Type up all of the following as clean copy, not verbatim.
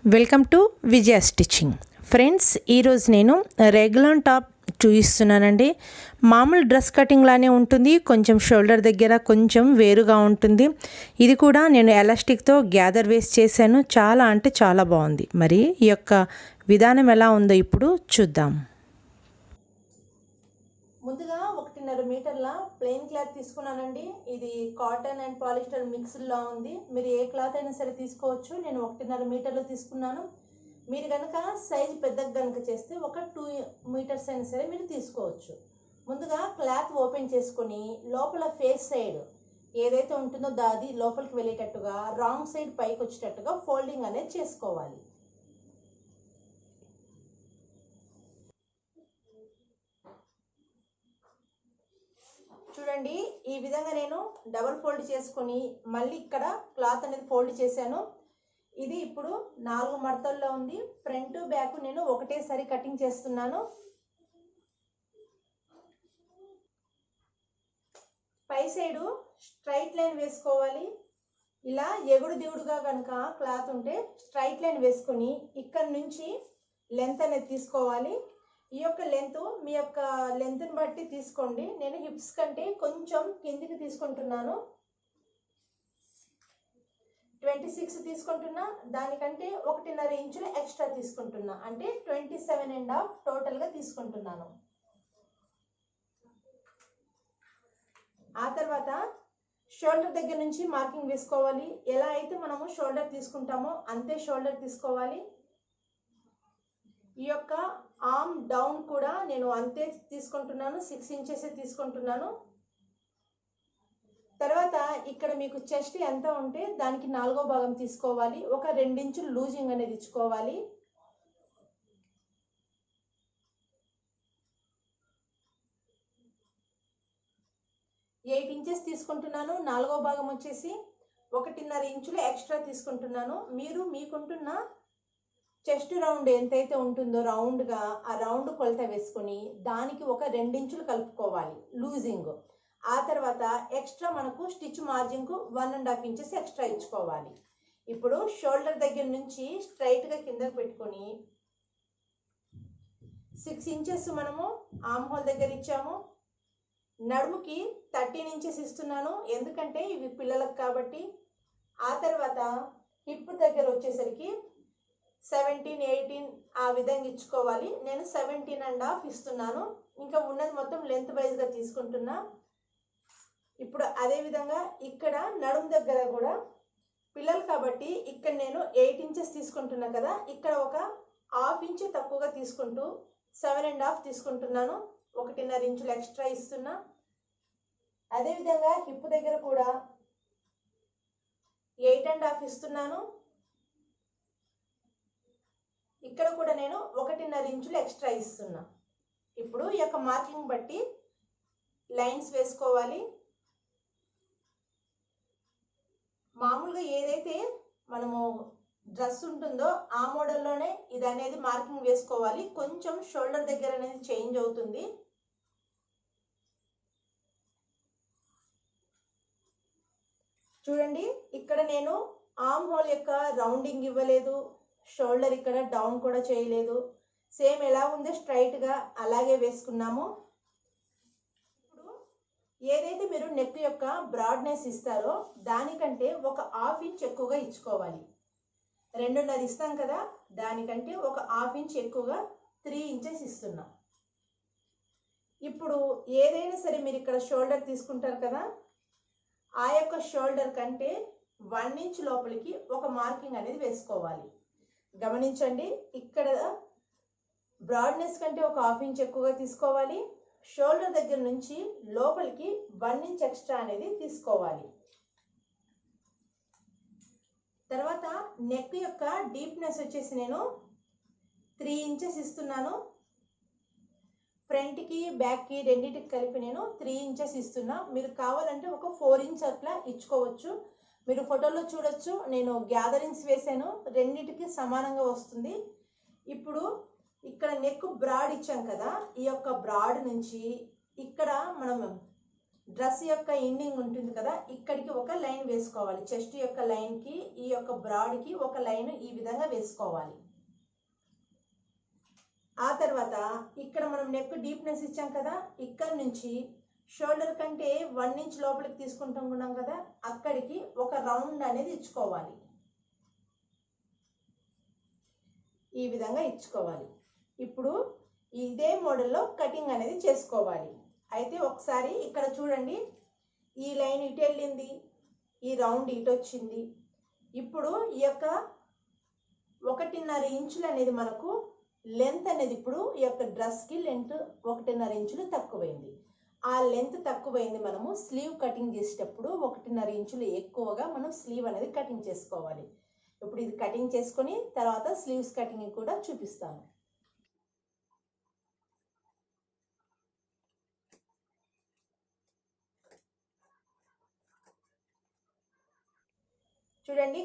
Welcome to Vijaya stitching. Friends, ఈరోజు నేను regular top చూపిస్తున్నానండి. మామూలు డ్రెస్ కటింగ్ లానే ఉంటుంది, కొంచెం షోల్డర్ దగ్గర కొంచెం వేరుగా ఉంటుంది. ఇది కూడా నేను ఎలాస్టిక్తో గ్యాదర్ వేస్ట్ చేశాను. చాలా అంటే చాలా బాగుంది. మరి ఈ యొక్క విధానం ఎలా ఉందో ఇప్పుడు చూద్దాం. ముందుగా 1.5 మీటర్ల ప్లెయిన్ క్లాత్ తీసుకున్నానండి. ఇది కాటన్ అండ్ పాలిస్టర్ మిక్స్డ్లా ఉంది. మీరు ఏ క్లాత్ అయినా సరే తీసుకోవచ్చు. నేను 1.5 మీటర్లు తీసుకున్నాను. మీరు కనుక సైజ్ పెద్దగా కనుక చేస్తే ఒక 2 మీటర్స్ అయినా సరే మీరు తీసుకోవచ్చు. ముందుగా క్లాత్ ఓపెన్ చేసుకొని లోపల ఫేస్ సైడ్ ఏదైతే ఉంటుందో దాది లోపలికి వెళ్ళేటట్టుగా రాంగ్ సైడ్ పైకి వచ్చేటట్టుగా ఫోల్డింగ్ అనేది చేసుకోవాలి. చూడండి, ఈ విధంగా నేను డబుల్ ఫోల్డ్ చేసుకొని మళ్ళీ ఇక్కడ క్లాత్ అనేది ఫోల్డ్ చేశాను. ఇది ఇప్పుడు 4 మడతల్లో ఉంది. ఫ్రంట్ బ్యాక్ నేను ఒకటేసారి కటింగ్ చేస్తున్నాను. పై సైడు స్ట్రైట్ లైన్ వేసుకోవాలి. ఇలా ఎగుడు దిగుడుగా కనుక క్లాత్ ఉంటే స్ట్రైట్ లైన్ వేసుకొని ఇక్కడ నుంచి లెంత్ అనేది తీసుకోవాలి. ఈ యొక్క లెంత్ మీ యొక్క లెంత్ని బట్టి తీసుకోండి. నేను హిప్స్ కంటే కొంచెం కిందికి తీసుకుంటున్నాను. 26 తీసుకుంటున్నా, దానికంటే 1.5 ఇంచులు ఎక్స్ట్రా తీసుకుంటున్నా, అంటే 27.5 టోటల్గా తీసుకుంటున్నాను. ఆ తర్వాత షోల్డర్ దగ్గర నుంచి మార్కింగ్ వేసుకోవాలి. ఎలా అయితే మనము షోల్డర్ తీసుకుంటామో అంతే షోల్డర్ తీసుకోవాలి. ఈ యొక్క ఆర్మ్ డౌన్ కూడా నేను అంతే తీసుకుంటున్నాను, 6 ఇంచెస్ తీసుకుంటున్నాను. తర్వాత ఇక్కడ మీకు చెస్ట్ ఎంత ఉంటే దానికి 4వ భాగం తీసుకోవాలి. ఒక 2 ఇంచులు లూజింగ్ అనేది ఇచ్చుకోవాలి. ఎయిట్ ఇంచెస్ తీసుకుంటున్నాను. 4వ భాగం వచ్చేసి 1.5 ఇంచులు ఎక్స్ట్రా తీసుకుంటున్నాను. మీరు మీకుంటున్న చెస్ట్ రౌండ్ ఎంతైతే ఉంటుందో రౌండ్గా ఆ రౌండ్ కొలత వేసుకొని దానికి ఒక 2 ఇంచులు కలుపుకోవాలి లూజింగ్. ఆ తర్వాత ఎక్స్ట్రా మనకు స్టిచ్ మార్జిన్కు 1.5 ఇంచెస్ ఎక్స్ట్రా ఇచ్చుకోవాలి. ఇప్పుడు షోల్డర్ దగ్గర నుంచి స్ట్రైట్గా కిందకు పెట్టుకొని 6 ఇంచెస్ మనము ఆర్మ్ హోల్ దగ్గర ఇచ్చాము. నడుముకి 13 ఇంచెస్ ఇస్తున్నాను, ఎందుకంటే ఇవి పిల్లలకు కాబట్టి. ఆ తర్వాత హిప్ దగ్గర వచ్చేసరికి 17, 18 ఆ విధంగా ఇచ్చుకోవాలి. నేను 17.5 ఇస్తున్నాను. ఇంకా ఉన్నది మొత్తం లెంత్ వైజ్గా తీసుకుంటున్నా. ఇప్పుడు అదే విధంగా ఇక్కడ నడుము దగ్గర కూడా పిల్లలు కాబట్టి ఇక్కడ నేను 8 ఇంచెస్ తీసుకుంటున్నా కదా, ఇక్కడ ఒక 1/2 ఇంచు తక్కువగా తీసుకుంటూ 7.5 తీసుకుంటున్నాను. 1.5 ఇంచులు ఎక్స్ట్రా ఇస్తున్నా. అదేవిధంగా హిప్ దగ్గర కూడా 8.5 ఇస్తున్నాను. ఇక్కడ కూడా నేను 1.5 ఇంచులు ఎక్స్ట్రా ఇస్తున్నా. ఇప్పుడు ఈ యొక్క మార్కింగ్ బట్టి లైన్స్ వేసుకోవాలి. మామూలుగా ఏదైతే మనము డ్రెస్ ఉంటుందో ఆ మోడల్లోనే ఇది అనేది మార్కింగ్ వేసుకోవాలి. కొంచెం షోల్డర్ దగ్గర అనేది చేంజ్ అవుతుంది. చూడండి, ఇక్కడ నేను ఆర్మ్ హోల్ యొక్క రౌండింగ్ ఇవ్వలేదు, షోల్డర్ ఇక్కడ డౌన్ కూడా చేయలేదు. సేమ్ ఎలా ఉందో స్ట్రైట్గా అలాగే వేసుకున్నాము. ఇప్పుడు ఏదైతే మీరు నెక్ యొక్క బ్రాడ్నెస్ ఇస్తారో దానికంటే ఒక 1/2 ఇంచ్ ఎక్కువగా ఇచ్చుకోవాలి. 2.5 ఇస్తాం కదా, దానికంటే ఒక 1/2 ఇంచ్ ఎక్కువగా 3 ఇంచెస్ ఇస్తున్నా. ఇప్పుడు ఏదైనా సరే మీరు ఇక్కడ షోల్డర్ తీసుకుంటారు కదా, ఆ యొక్క షోల్డర్ కంటే 1 ఇంచ్ లోపలికి ఒక మార్కింగ్ అనేది వేసుకోవాలి. గమనించండి, ఇక్కడ బ్రాడ్నెస్ కంటే ఒక 1/2 ఇంచ్ ఎక్కువగా తీసుకోవాలి. షోల్డర్ దగ్గర నుంచి లోపలికి 1 ఇంచ్ ఎక్స్ట్రా అనేది తీసుకోవాలి. తర్వాత నెక్ యొక్క డీప్నెస్ వచ్చేసి నేను 3 ఇంచెస్ ఇస్తున్నాను. ఫ్రంట్కి బ్యాక్కి రెండింటికి కలిపి నేను 3 ఇంచెస్ ఇస్తున్నా. మీరు కావాలంటే ఒక 4 ఇంచ్ అట్లా ఇచ్చుకోవచ్చు. మీరు ఫోటోలో చూడొచ్చు, నేను గ్యాదరింగ్స్ వేసాను, రెండింటికి సమానంగా వస్తుంది. ఇప్పుడు ఇక్కడ నెక్ బ్రాడ్ ఇచ్చాం కదా, ఈ యొక్క బ్రాడ్ నుంచి ఇక్కడ మనం డ్రెస్ యొక్క ఎండింగ్ ఉంటుంది కదా, ఇక్కడికి ఒక లైన్ వేసుకోవాలి. చెస్ట్ యొక్క లైన్కి ఈ యొక్క బ్రాడ్కి ఒక లైన్ ఈ విధంగా వేసుకోవాలి. ఆ తర్వాత ఇక్కడ మనం నెక్ డీప్నెస్ ఇచ్చాం కదా, ఇక్కడ నుంచి షోల్డర్ కంటే 1 ఇంచ్ లోపలికి తీసుకుంటున్నాం కదా, అక్కడికి ఒక రౌండ్ అనేది ఇచ్చుకోవాలి. ఈ విధంగా ఇచ్చుకోవాలి. ఇప్పుడు ఇదే మోడల్లో కటింగ్ అనేది చేసుకోవాలి. అయితే ఒకసారి ఇక్కడ చూడండి, ఈ లైన్ ఇటు వెళ్ళింది, ఈ రౌండ్ ఇటు వచ్చింది. ఇప్పుడు ఈ యొక్క 1.5 ఇంచులు అనేది మనకు లెంత్ అనేది ఇప్పుడు ఈ యొక్క డ్రెస్కి లెంత్ 1.5 ఇంచులు తక్కువైంది. ఆ లెంత్ తక్కువైంది. మనము స్లీవ్ కటింగ్ చేసేటప్పుడు 1.5 ఇంచులు ఎక్కువగా మనం స్లీవ్ అనేది కటింగ్ చేసుకోవాలి. ఇప్పుడు ఇది కటింగ్ చేసుకొని తర్వాత స్లీవ్స్ కటింగ్ కూడా చూపిస్తాను. చూడండి,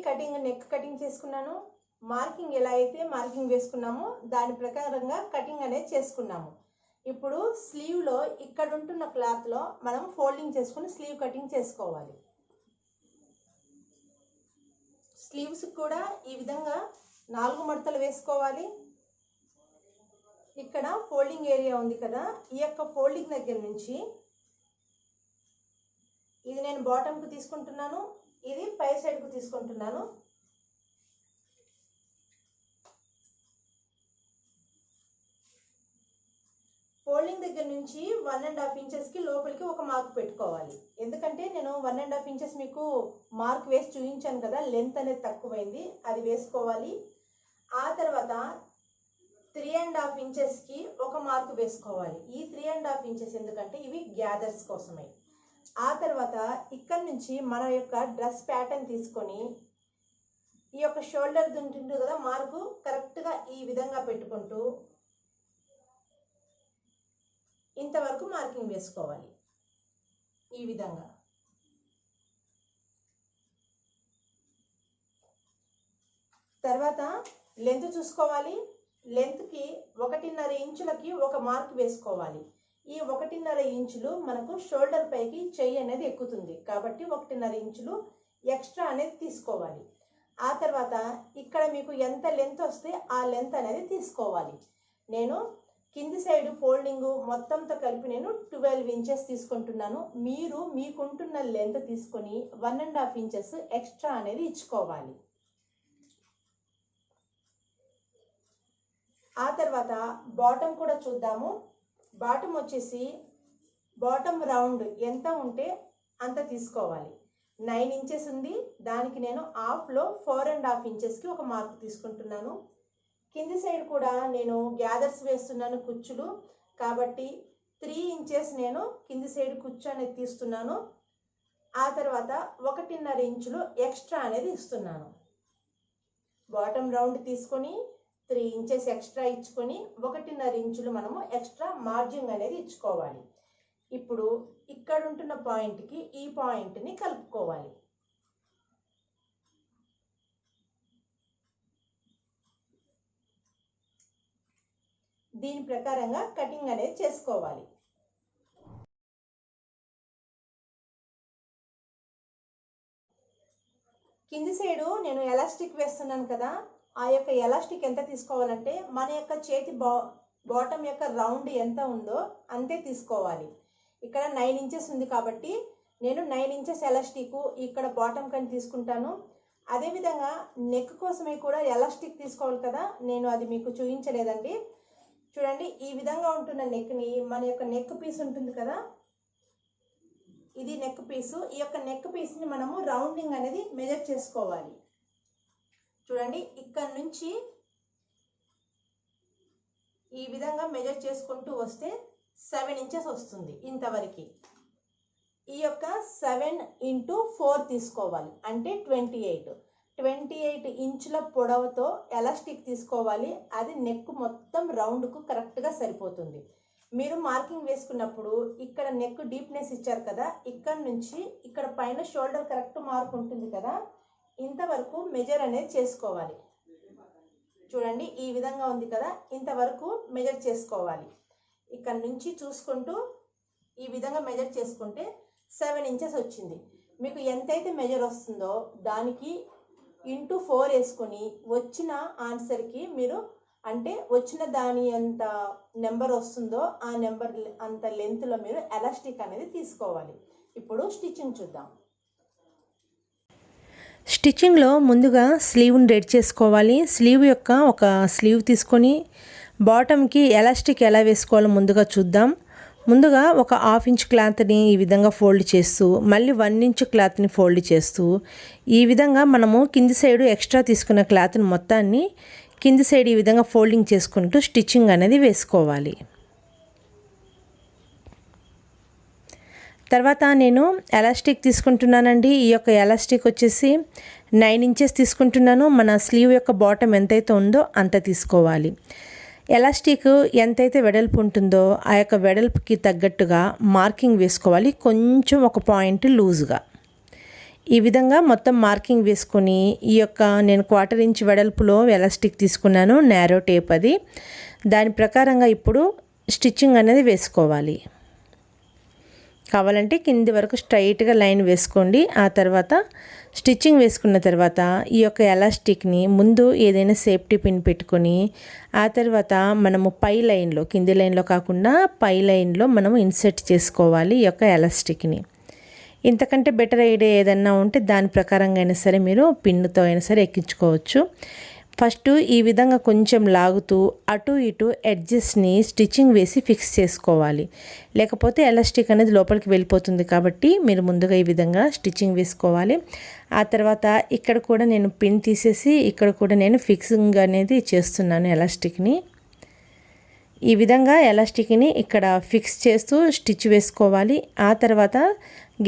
నెక్ కటింగ్ చేసుకున్నాను. మార్కింగ్ ఎలా అయితే మార్కింగ్ వేసుకున్నామో దాని ప్రకారంగా కటింగ్ అనేది చేసుకున్నాము. ఇప్పుడు స్లీవ్లో ఇక్కడ ఉంటున్న క్లాత్లో మనం ఫోల్డింగ్ చేసుకుని స్లీవ్ కటింగ్ చేసుకోవాలి. స్లీవ్స్ కూడా ఈ విధంగా 4 మడతలు వేసుకోవాలి. ఇక్కడ ఫోల్డింగ్ ఏరియా ఉంది కదా, ఈ యొక్క ఫోల్డింగ్ దగ్గర నుంచి ఇది నేను బాటంకు తీసుకుంటున్నాను, ఇది పై సైడ్కు తీసుకుంటున్నాను. ఫోల్డింగ్ దగ్గర నుంచి 1.5 ఇంచెస్కి లోపలికి ఒక మార్క్ పెట్టుకోవాలి. ఎందుకంటే నేను 1.5 ఇంచెస్ మీకు మార్క్ వేసి చూపించాను కదా, లెంత్ అనేది తక్కువైంది, అది వేసుకోవాలి. ఆ తర్వాత 3.5 ఇంచెస్కి ఒక మార్క్ వేసుకోవాలి. ఈ 3.5 ఇంచెస్ ఎందుకంటే ఇవి గ్యాదర్స్ కోసమే. ఆ తర్వాత ఇక్కడ నుంచి మన యొక్క డ్రెస్ ప్యాటర్న్ తీసుకొని ఈ యొక్క షోల్డర్ ఉంటుంది కదా మార్కు కరెక్ట్గా ఈ విధంగా పెట్టుకుంటూ ఇంతవరకు మార్కింగ్ వేసుకోవాలి. ఈ విధంగా తర్వాత లెంత్ చూసుకోవాలి. లెంత్కి 1.5 ఇంచులకి ఒక మార్క్ వేసుకోవాలి. ఈ 1.5 ఇంచులు మనకు షోల్డర్ పైకి చెయ్యి అనేది ఎక్కుతుంది కాబట్టి 1.5 ఇంచులు ఎక్స్ట్రా అనేది తీసుకోవాలి. ఆ తర్వాత ఇక్కడ మీకు ఎంత లెంత్ వస్తే ఆ లెంత్ అనేది తీసుకోవాలి. నేను కింది సైడ్ ఫోల్డింగ్ మొత్తంతో కలిపి నేను 12 ఇంచెస్ తీసుకుంటున్నాను. మీరు మీకుంటున్న లెంత్ తీసుకొని 1.5 ఇంచెస్ ఎక్స్ట్రా అనేది ఇచ్చుకోవాలి. ఆ తర్వాత బాటమ్ కూడా చూద్దాము. బాటమ్ వచ్చేసి బాటమ్ రౌండ్ ఎంత ఉంటే అంత తీసుకోవాలి. 9 ఇంచెస్ ఉంది, దానికి నేను హాఫ్లో 4.5 ఇంచెస్కి ఒక మార్క్ తీసుకుంటున్నాను. కింది సైడ్ కూడా నేను గ్యాదర్స్ వేస్తున్నాను కుచ్చులు కాబట్టి 3 ఇంచెస్ నేను కింది సైడ్ కుచ్చు అనేది తీస్తున్నాను. ఆ తర్వాత 1.5 ఇంచులు ఎక్స్ట్రా అనేది ఇస్తున్నాను. బాటమ్ రౌండ్ తీసుకొని 3 ఇంచెస్ ఎక్స్ట్రా ఇచ్చుకొని 1.5 ఇంచులు మనము ఎక్స్ట్రా మార్జింగ్ అనేది ఇచ్చుకోవాలి. ఇప్పుడు ఇక్కడ ఉంటున్న పాయింట్కి ఈ పాయింట్ని కలుపుకోవాలి. దీని ప్రకారంగా కటింగ్ అనేది చేసుకోవాలి. కింది సైడు నేను ఎలాస్టిక్ వేస్తున్నాను కదా, ఆ యొక్క ఎలాస్టిక్ ఎంత తీసుకోవాలంటే మన యొక్క చేతి బాటమ్ యొక్క రౌండ్ ఎంత ఉందో అంతే తీసుకోవాలి. ఇక్కడ 9 ఇంచెస్ ఉంది కాబట్టి నేను 9 ఇంచెస్ ఎలాస్టిక్ ఇక్కడ బాటమ్ కని తీసుకుంటాను. అదేవిధంగా నెక్ కోసమే కూడా ఎలాస్టిక్ తీసుకోవాలి కదా, నేను అది మీకు చూపించలేదండి. చూడండి, ఈ విధంగా ఉంటున్న నెక్ని మన యొక్క నెక్ పీస్ ఉంటుంది కదా, ఇది నెక్ పీసు. ఈ యొక్క నెక్ పీస్ని మనము రౌండింగ్ అనేది మెజర్ చేసుకోవాలి. చూడండి, ఇక్కడ నుంచి ఈ విధంగా మెజర్ చేసుకుంటూ వస్తే 7 ఇంచెస్ వస్తుంది ఇంతవరకు. ఈ యొక్క 7 × 4 తీసుకోవాలి అంటే 28 ఇంచుల పొడవుతో ఎలాస్టిక్ తీసుకోవాలి. అది నెక్ మొత్తం రౌండ్కు కరెక్ట్గా సరిపోతుంది. మీరు మార్కింగ్ వేసుకున్నప్పుడు ఇక్కడ నెక్ డీప్నెస్ ఇచ్చారు కదా, ఇక్కడ నుంచి ఇక్కడ పైన షోల్డర్ కరెక్ట్ మార్క్ ఉంటుంది కదా, ఇంతవరకు మెజర్ అనేది చేసుకోవాలి. చూడండి, ఈ విధంగా ఉంది కదా, ఇంతవరకు మెజర్ చేసుకోవాలి. ఇక్కడ నుంచి చూసుకుంటూ ఈ విధంగా మెజర్ చేసుకుంటే 7 ఇంచెస్ వచ్చింది. మీకు ఎంతైతే మెజర్ వస్తుందో దానికి ఇంటూ 4 వేసుకొని వచ్చిన ఆన్సర్కి మీరు అంటే వచ్చిన దాని ఎంత నెంబర్ వస్తుందో ఆ నెంబర్ అంత లెంత్లో మీరు ఎలాస్టిక్ అనేది తీసుకోవాలి. ఇప్పుడు స్టిచ్చింగ్ చూద్దాం. స్టిచ్చింగ్లో ముందుగా స్లీవ్ని రెడీ చేసుకోవాలి. స్లీవ్ యొక్క ఒక స్లీవ్ తీసుకొని బాటమ్కి ఎలాస్టిక్ ఎలా వేసుకోవాలో ముందుగా చూద్దాం. ముందుగా ఒక 1/2 ఇంచ్ క్లాత్ని ఈ విధంగా ఫోల్డ్ చేస్తూ మళ్ళీ 1 ఇంచ్ క్లాత్ని ఫోల్డ్ చేస్తూ ఈ విధంగా మనము కింది సైడు ఎక్స్ట్రా తీసుకున్న క్లాత్ని మొత్తాన్ని కింది సైడ్ ఈ విధంగా ఫోల్డింగ్ చేసుకుంటూ స్టిచ్చింగ్ అనేది వేసుకోవాలి. తర్వాత నేను ఎలాస్టిక్ తీసుకుంటున్నానండి. ఈ యొక్క ఎలాస్టిక్ వచ్చేసి 9 ఇంచెస్ తీసుకుంటున్నాను. మన స్లీవ్ యొక్క బాటమ్ ఎంతైతే ఉందో అంత తీసుకోవాలి. ఎలాస్టిక్ ఎంతైతే వెడల్పు ఉంటుందో ఆ యొక్క వెడల్పుకి తగ్గట్టుగా మార్కింగ్ వేసుకోవాలి. కొంచెం ఒక పాయింట్ లూజ్గా ఈ విధంగా మొత్తం మార్కింగ్ వేసుకొని ఈ యొక్క నేను 1/4 ఇంచ్ వెడల్పులో ఎలాస్టిక్ తీసుకున్నాను. నేరో టేప్ అది. దాని ప్రకారంగా ఇప్పుడు స్టిచ్చింగ్ అనేది వేసుకోవాలి. కావాలంటే కింది వరకు స్ట్రైట్గా లైన్ వేసుకోండి. ఆ తర్వాత స్టిచ్చింగ్ వేసుకున్న తర్వాత ఈ యొక్క ఎలాస్టిక్ని ముందు ఏదైనా సేఫ్టీ పిన్ పెట్టుకొని ఆ తర్వాత మనము పై లైన్లో కింది లైన్లో కాకుండా పై లైన్లో మనము ఇన్సర్ట్ చేసుకోవాలి ఈ యొక్క ఎలాస్టిక్ని. ఇంతకంటే బెటర్ ఐడియా ఏదన్నా ఉంటే దాని ప్రకారంగా అయినా సరే మీరు పిన్నుతో అయినా సరే ఎక్కించుకోవచ్చు. ఫస్ట్ ఈ విధంగా కొంచెం లాగుతూ అటు ఇటు ఎడ్జెస్ని స్టిచ్చింగ్ వేసి ఫిక్స్ చేసుకోవాలి. లేకపోతే ఎలాస్టిక్ అనేది లోపలికి వెళ్ళిపోతుంది కాబట్టి మీరు ముందుగా ఈ విధంగా స్టిచ్చింగ్ వేసుకోవాలి. ఆ తర్వాత ఇక్కడ కూడా నేను పిన్ తీసేసి ఇక్కడ కూడా నేను ఫిక్సింగ్ అనేది చేస్తున్నాను ఎలాస్టిక్ని. ఈ విధంగా ఎలాస్టిక్ని ఇక్కడ ఫిక్స్ చేస్తూ స్టిచ్ వేసుకోవాలి. ఆ తర్వాత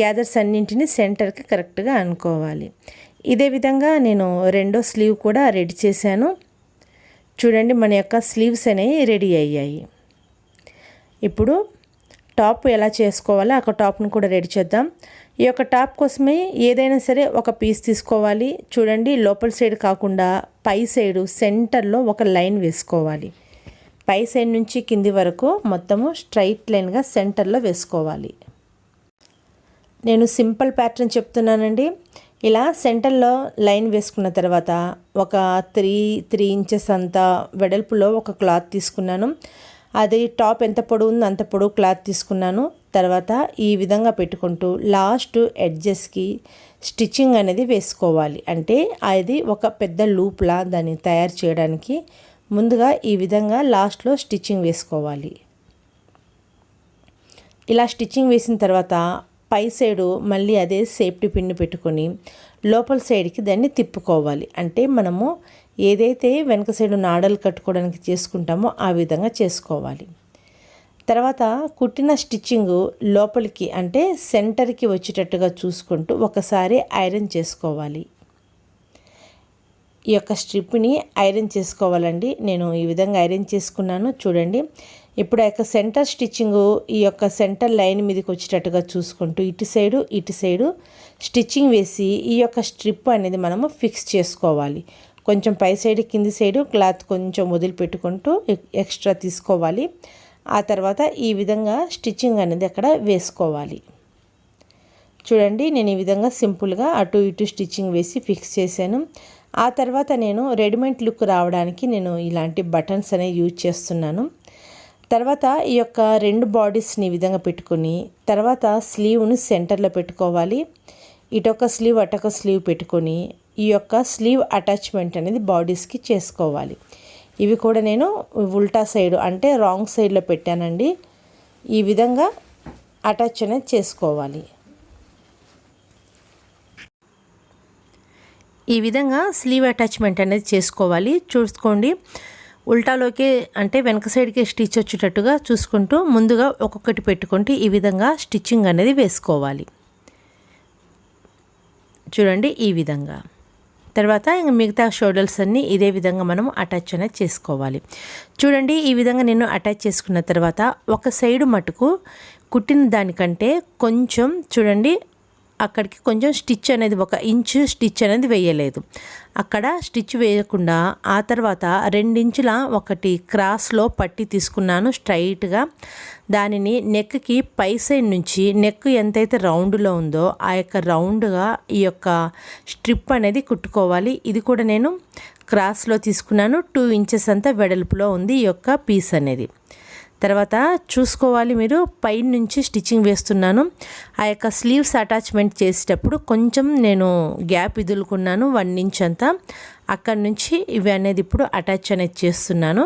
గ్యాదర్స్ అన్నింటినీ సెంటర్కి కరెక్ట్గా అనుకోవాలి. ఇదే విధంగా నేను రెండో స్లీవ్ కూడా రెడీ చేశాను. చూడండి మన యొక్క స్లీవ్స్ అనేవి రెడీ అయ్యాయి. ఇప్పుడు టాప్ ఎలా చేసుకోవాలో ఆ టాప్ను కూడా రెడీ చేద్దాం. ఈ యొక్క టాప్ కోసమే ఏదైనా సరే ఒక పీస్ తీసుకోవాలి. చూడండి లోపల సైడ్ కాకుండా పై సైడు సెంటర్లో ఒక లైన్ వేసుకోవాలి. పై సైడ్ నుంచి కింది వరకు మొత్తము స్ట్రైట్ లైన్గా సెంటర్లో వేసుకోవాలి. నేను సింపుల్ ప్యాటర్న్ చెప్తున్నానండి. ఇలా సెంటర్లో లైన్ వేసుకున్న తర్వాత ఒక 3 ఇంచెస్ అంత వెడల్పులో ఒక క్లాత్ తీసుకున్నాను. అది టాప్ ఎంత పొడవు ఉందో అంత పొడవు క్లాత్ తీసుకున్నాను. తర్వాత ఈ విధంగా పెట్టుకుంటూ లాస్ట్ ఎడ్జెస్కి స్టిచ్చింగ్ అనేది వేసుకోవాలి. అంటే అది ఒక పెద్ద లూప్లా దాన్ని తయారు చేయడానికి ముందుగా ఈ విధంగా లాస్ట్లో స్టిచ్చింగ్ వేసుకోవాలి. ఇలా స్టిచ్చింగ్ వేసిన తర్వాత పై సైడు మళ్ళీ అదే సేఫ్టీ పిన్ పెట్టుకొని లోపల సైడ్కి దాన్ని తిప్పుకోవాలి. అంటే మనము ఏదైతే వెనక సైడు నాడలు కట్టుకోవడానికి చేసుకుంటామో ఆ విధంగా చేసుకోవాలి. తర్వాత కుట్టిన స్టిచ్చింగ్ లోపలికి అంటే సెంటర్కి వచ్చేటట్టుగా చూసుకుంటూ ఒకసారి ఐరన్ చేసుకోవాలి. ఈ యొక్క స్ట్రిప్ని ఐరన్ చేసుకోవాలండి. నేను ఈ విధంగా ఐరన్ చేసుకున్నాను. చూడండి ఇప్పుడు ఆ యొక్క సెంటర్ స్టిచ్చింగ్ ఈ యొక్క సెంటర్ లైన్ మీదకి వచ్చేటట్టుగా చూసుకుంటూ ఇటు సైడు స్టిచ్చింగ్ వేసి ఈ యొక్క స్ట్రిప్ అనేది మనము ఫిక్స్ చేసుకోవాలి. కొంచెం పై సైడ్ కింది సైడు క్లాత్ కొంచెం వదిలిపెట్టుకుంటూ ఎక్స్ట్రా తీసుకోవాలి. ఆ తర్వాత ఈ విధంగా స్టిచ్చింగ్ అనేది అక్కడ వేసుకోవాలి. చూడండి నేను ఈ విధంగా సింపుల్గా అటు ఇటు స్టిచ్చింగ్ వేసి ఫిక్స్ చేశాను. ఆ తర్వాత నేను రెడీమేడ్ లుక్ రావడానికి నేను ఇలాంటి బటన్స్ అనేవి యూజ్ చేస్తున్నాను. తర్వాత ఈ యొక్క 2 బాడీస్ని ఈ విధంగా పెట్టుకొని తర్వాత స్లీవ్ను సెంటర్లో పెట్టుకోవాలి. ఇటొక స్లీవ్ అటొక స్లీవ్ పెట్టుకొని ఈ యొక్క స్లీవ్ అటాచ్మెంట్ అనేది బాడీస్కి చేసుకోవాలి. ఇవి కూడా నేను ఉల్టా సైడ్ అంటే రాంగ్ సైడ్లో పెట్టానండి. ఈ విధంగా అటాచ్ అనేది చేసుకోవాలి. ఈ విధంగా స్లీవ్ అటాచ్మెంట్ అనేది చేసుకోవాలి. చూసుకోండి ఉల్టాలోకి అంటే వెనక సైడ్కి స్టిచ్ వచ్చేటట్టుగా చూసుకుంటూ ముందుగా ఒక్కొక్కటి పెట్టుకుంటూ ఈ విధంగా స్టిచ్చింగ్ అనేది వేసుకోవాలి. చూడండి ఈ విధంగా. తర్వాత మిగతా షోల్డర్స్ అన్నీ ఇదే విధంగా మనం అటాచ్ అనేది చేసుకోవాలి. చూడండి ఈ విధంగా నేను అటాచ్ చేసుకున్న తర్వాత ఒక సైడు మటుకు కుట్టిన దానికంటే కొంచెం చూడండి అక్కడికి కొంచెం స్టిచ్ అనేది 1 ఇంచు స్టిచ్ అనేది వేయలేదు. అక్కడ స్టిచ్ వేయకుండా ఆ తర్వాత 2 ఇంచుల ఒకటి క్రాస్లో పట్టి తీసుకున్నాను స్ట్రైట్గా. దానిని నెక్కి పై సైడ్ నుంచి నెక్ ఎంతైతే రౌండ్లో ఉందో ఆ యొక్క రౌండ్గా ఈ యొక్క స్ట్రిప్ అనేది కుట్టుకోవాలి. ఇది కూడా నేను క్రాస్లో తీసుకున్నాను. 2 ఇంచెస్ అంతా వెడల్పులో ఉంది ఈ యొక్క పీస్ అనేది. తర్వాత చూసుకోవాలి మీరు, పైన నుంచి స్టిచ్చింగ్ వేస్తున్నాను. ఆ యొక్క స్లీవ్స్ అటాచ్మెంట్ చేసేటప్పుడు కొంచెం నేను గ్యాప్ వదులుకున్నాను 1 ఇంచ్ అంతా. అక్కడి నుంచి ఇవి అనేది ఇప్పుడు అటాచ్ అనేది చేస్తున్నాను.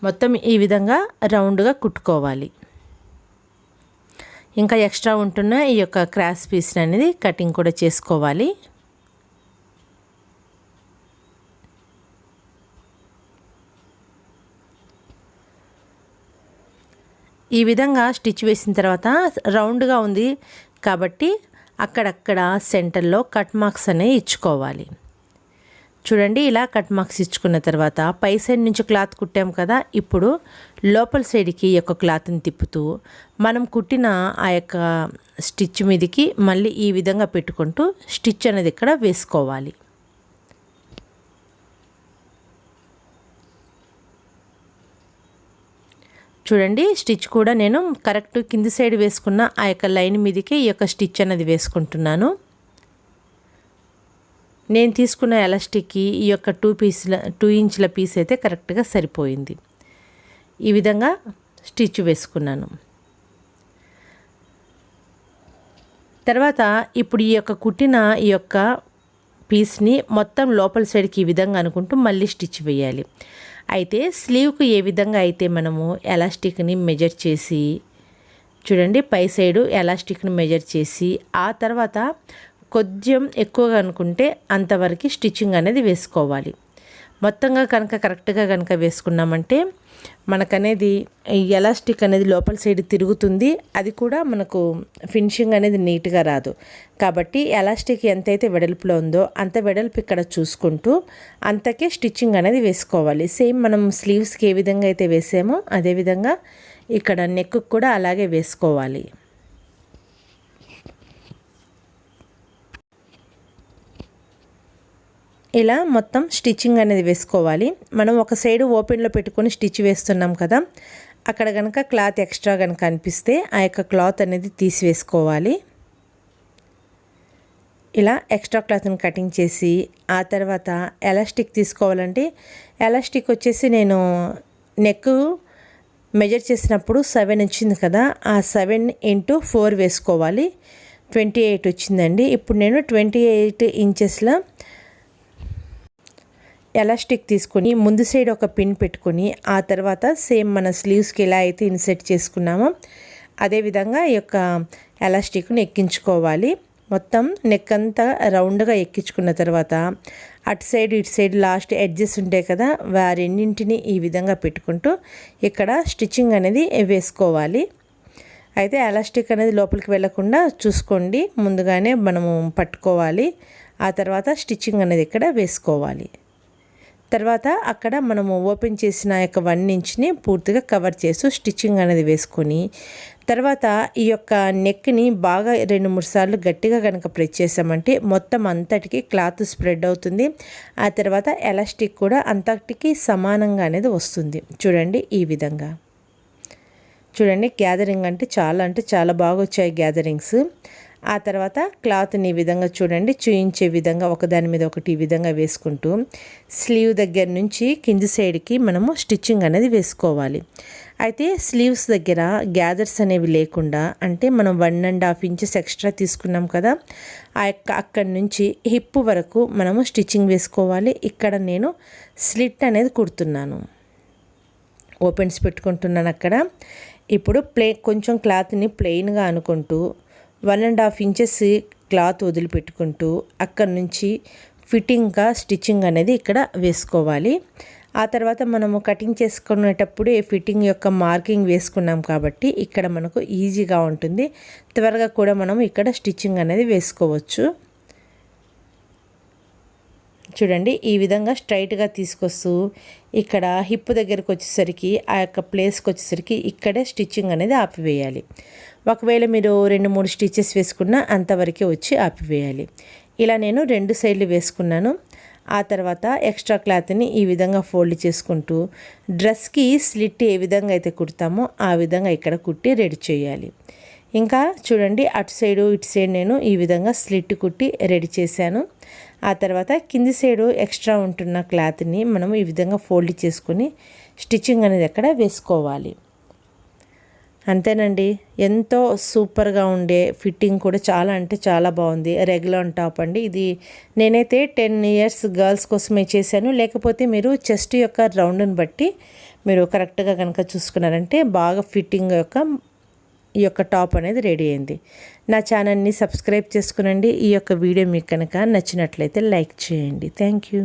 మొత్తం ఈ విధంగా రౌండ్గా కుట్టుకోవాలి. ఇంకా ఎక్స్ట్రా ఉంటున్న ఈ యొక్క క్రాస్ పీస్ అనేది కటింగ్ కూడా చేసుకోవాలి. ఈ విధంగా స్టిచ్ వేసిన తర్వాత రౌండ్గా ఉంది కాబట్టి అక్కడక్కడ సెంటర్లో కట్ మార్క్స్ అనేవి ఇచ్చుకోవాలి. చూడండి, ఇలా కట్ మార్క్స్ ఇచ్చుకున్న తర్వాత పై సైడ్ నుంచి క్లాత్ కుట్టాం కదా, ఇప్పుడు లోపల సైడ్కి ఈ యొక్క క్లాత్ని తిప్పుతూ మనం కుట్టిన ఆ యొక్క స్టిచ్ మీదకి మళ్ళీ ఈ విధంగా పెట్టుకుంటూ స్టిచ్ అనేది ఇక్కడ వేసుకోవాలి. చూడండి, స్టిచ్ కూడా నేను కరెక్ట్ కింది సైడ్ వేసుకున్న ఆ యొక్క లైన్ మీదకి ఈ యొక్క స్టిచ్ అనేది వేసుకుంటున్నాను. నేను తీసుకున్న ఎలాస్టిక్కి ఈ యొక్క 2 ఇంచుల పీస్ అయితే కరెక్ట్గా సరిపోయింది. ఈ విధంగా స్టిచ్ వేసుకున్నాను. తర్వాత ఇప్పుడు ఈ యొక్క కుట్టిన ఈ యొక్క పీస్ని మొత్తం లోపల సైడ్కి ఈ విధంగా అనుకుంటూ మళ్ళీ స్టిచ్ వేయాలి. అయితే స్లీవ్కి ఏ విధంగా అయితే మనము ఎలాస్టిక్ని మెజర్ చేసి, చూడండి పై సైడు ఎలాస్టిక్ని మెజర్ చేసి ఆ తర్వాత కొంచెం ఎక్కువగా అనుకుంటే అంతవరకు స్టిచ్చింగ్ అనేది వేసుకోవాలి. మొత్తంగా కనుక కరెక్ట్గా కనుక వేసుకున్నామంటే మనకనేది ఎలాస్టిక్ అనేది లోపల సైడ్ తిరుగుతుంది. అది కూడా మనకు ఫినిషింగ్ అనేది నీట్గా రాదు. కాబట్టి ఎలాస్టిక్ ఎంతైతే వెడల్పులో ఉందో అంత వెడల్పు ఇక్కడ చూసుకుంటూ అంతకే స్టిచ్చింగ్ అనేది వేసుకోవాలి. సేమ్ మనం స్లీవ్స్కి ఏ విధంగా అయితే వేసామో అదేవిధంగా ఇక్కడ నెక్కు కూడా అలాగే వేసుకోవాలి. ఇలా మొత్తం స్టిచ్చింగ్ అనేది వేసుకోవాలి. మనం ఒక సైడ్ ఓపెన్లో పెట్టుకొని స్టిచ్ వేస్తున్నాం కదా, అక్కడ కనుక క్లాత్ ఎక్స్ట్రా కనుక అనిపిస్తే ఆ యొక్క క్లాత్ అనేది తీసివేసుకోవాలి. ఇలా ఎక్స్ట్రా క్లాత్ని కటింగ్ చేసి ఆ తర్వాత ఎలాస్టిక్ తీసుకోవాలంటే ఎలాస్టిక్ వచ్చేసి నేను నెక్ మెజర్ చేసినప్పుడు 7 వచ్చింది కదా, ఆ 7 × 4 వేసుకోవాలి. 28 వచ్చిందండి. ఇప్పుడు నేను 28 ఇంచెస్ల ఎలాస్టిక్ తీసుకొని ముందు సైడ్ ఒక పిన్ పెట్టుకొని ఆ తర్వాత సేమ్ మన స్లీవ్స్కి ఎలా అయితే ఇన్సెట్ చేసుకున్నామో అదేవిధంగా ఈ యొక్క ఎలాస్టిక్ని ఎక్కించుకోవాలి. మొత్తం నెక్ అంతా రౌండ్గా ఎక్కించుకున్న తర్వాత అటు సైడ్ ఇటు సైడ్ లాస్ట్ ఎడ్జెస్ ఉంటాయి కదా, వారెన్నింటిని ఈ విధంగా పెట్టుకుంటూ ఇక్కడ స్టిచ్చింగ్ అనేది వేసుకోవాలి. అయితే ఎలాస్టిక్ అనేది లోపలికి వెళ్ళకుండా చూసుకోండి, ముందుగానే మనము పట్టుకోవాలి. ఆ తర్వాత స్టిచ్చింగ్ అనేది ఇక్కడ వేసుకోవాలి. తర్వాత అక్కడ మనము ఓపెన్ చేసిన యొక్క 1 ఇంచ్ని పూర్తిగా కవర్ చేస్తూ స్టిచ్చింగ్ అనేది వేసుకొని తర్వాత ఈ యొక్క నెక్ని బాగా 2-3 సార్లు గట్టిగా కనుక ప్రెస్ చేసామంటే మొత్తం అంతటికి క్లాత్ స్ప్రెడ్ అవుతుంది. ఆ తర్వాత ఎలాస్టిక్ కూడా అంతటికి సమానంగా అనేది వస్తుంది. చూడండి, ఈ విధంగా చూడండి. గ్యాదరింగ్ అంటే చాలా బాగా వచ్చాయి గ్యాదరింగ్స్. ఆ తర్వాత క్లాత్ని ఈ విధంగా చూడండి చూయించే విధంగా ఒకదాని మీద ఒకటి ఈ విధంగా వేసుకుంటూ స్లీవ్ దగ్గర నుంచి కింది సైడ్కి మనము స్టిచ్చింగ్ అనేది వేసుకోవాలి. అయితే స్లీవ్స్ దగ్గర గ్యాదర్స్ అనేవి లేకుండా, అంటే మనం 1.5 ఇంచెస్ ఎక్స్ట్రా తీసుకున్నాం కదా, ఆ యొక్క అక్కడి నుంచి హిప్ వరకు మనము స్టిచ్చింగ్ వేసుకోవాలి. ఇక్కడ నేను స్లిట్ అనేది కుడుతున్నాను, ఓపెన్స్ పెట్టుకుంటున్నాను అక్కడ. ఇప్పుడు కొంచెం క్లాత్ని ప్లెయిన్గా అనుకుంటూ 1.5 ఇంచెస్ క్లాత్ వదిలిపెట్టుకుంటూ అక్కడి నుంచి ఫిట్టింగ్గా స్టిచ్చింగ్ అనేది ఇక్కడ వేసుకోవాలి. ఆ తర్వాత మనము కటింగ్ చేసుకునేటప్పుడు ఫిట్టింగ్ యొక్క మార్కింగ్ వేసుకున్నాం కాబట్టి ఇక్కడ మనకు ఈజీగా ఉంటుంది. త్వరగా కూడా మనం ఇక్కడ స్టిచ్చింగ్ అనేది వేసుకోవచ్చు. చూడండి ఈ విధంగా స్ట్రైట్గా తీసుకొస్తూ ఇక్కడ హిప్ దగ్గరికి వచ్చేసరికి ఆ యొక్క ప్లేస్కి వచ్చేసరికి ఇక్కడే స్టిచ్చింగ్ అనేది ఆపివేయాలి. ఒకవేళ మీరు 2-3 స్టిచెస్ వేసుకున్నా అంతవరకే వచ్చి ఆపివేయాలి. ఇలా నేను 2 సైడ్లు వేసుకున్నాను. ఆ తర్వాత ఎక్స్ట్రా క్లాత్ని ఈ విధంగా ఫోల్డ్ చేసుకుంటూ డ్రెస్కి స్లిట్ ఏ విధంగా అయితే కుడతామో ఆ విధంగా ఇక్కడ కుట్టి రెడీ చేయాలి. ఇంకా చూడండి అటు సైడు ఇటు సైడ్ నేను ఈ విధంగా స్లిట్ కుట్టి రెడీ చేశాను. ఆ తర్వాత కింది సైడు ఎక్స్ట్రా ఉంటున్న క్లాత్ని మనం ఈ విధంగా ఫోల్డ్ చేసుకొని స్టిచ్చింగ్ అనేది అక్కడ వేసుకోవాలి. అంతేనండి, ఎంతో సూపర్గా ఉండే ఫిట్టింగ్ కూడా చాలా అంటే చాలా బాగుంది. రెగ్యులర్ టాప్ అండి ఇది. నేనైతే 10 ఇయర్స్ గర్ల్స్ కోసమే చేశాను. లేకపోతే మీరు చెస్ట్ యొక్క రౌండ్ని బట్టి మీరు కరెక్ట్గా కనుక చూసుకున్నారంటే బాగా ఫిట్టింగ్ ఈ యొక్క టాప్ అనేది రెడీ అయింది. నా ఛానల్ని సబ్స్క్రైబ్ చేసుకునండి. ఈ యొక్క వీడియో మీకు కనుక నచ్చినట్లయితే లైక్ చేయండి. Thank you.